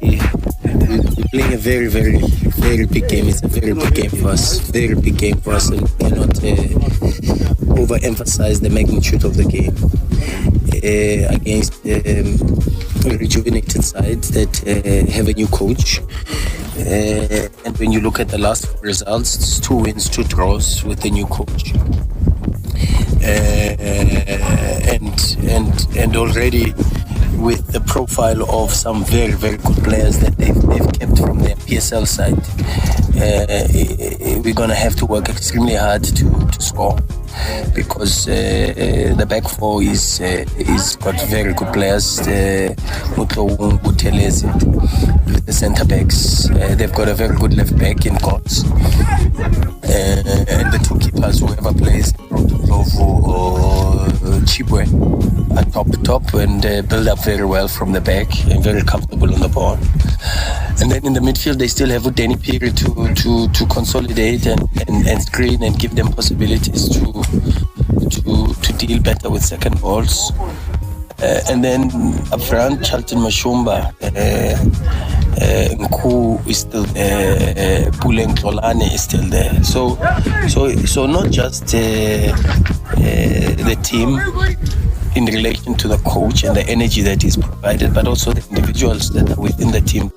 We're playing a very, very, very big game. It's a very big game for us. Very big game for us, and we cannot overemphasize the magnitude of the game against a rejuvenated side that have a new coach. And when you look at the last four results, it's 2 wins, 2 draws with the new coach. And already with the profile of some very, very good players that they've kept from their PSL side, we're going to have to work extremely hard to score, because the back four is got very good players. Mutlo Butelezi with the centre backs. They've got a very good left back in Gods. And the two keepers, whoever plays Lovo or Chibwe, are top and build up very well from the back and very comfortable on the ball. And then in the midfield, they still have Udeni Piri to consolidate and screen and give them possibilities to deal better with second balls. And then up front, Charlton Mashumba, Nku is still there, Puleng Rhulani is still there. So not just the team in relation to the coach and the energy that is provided, but also the individuals that are within the team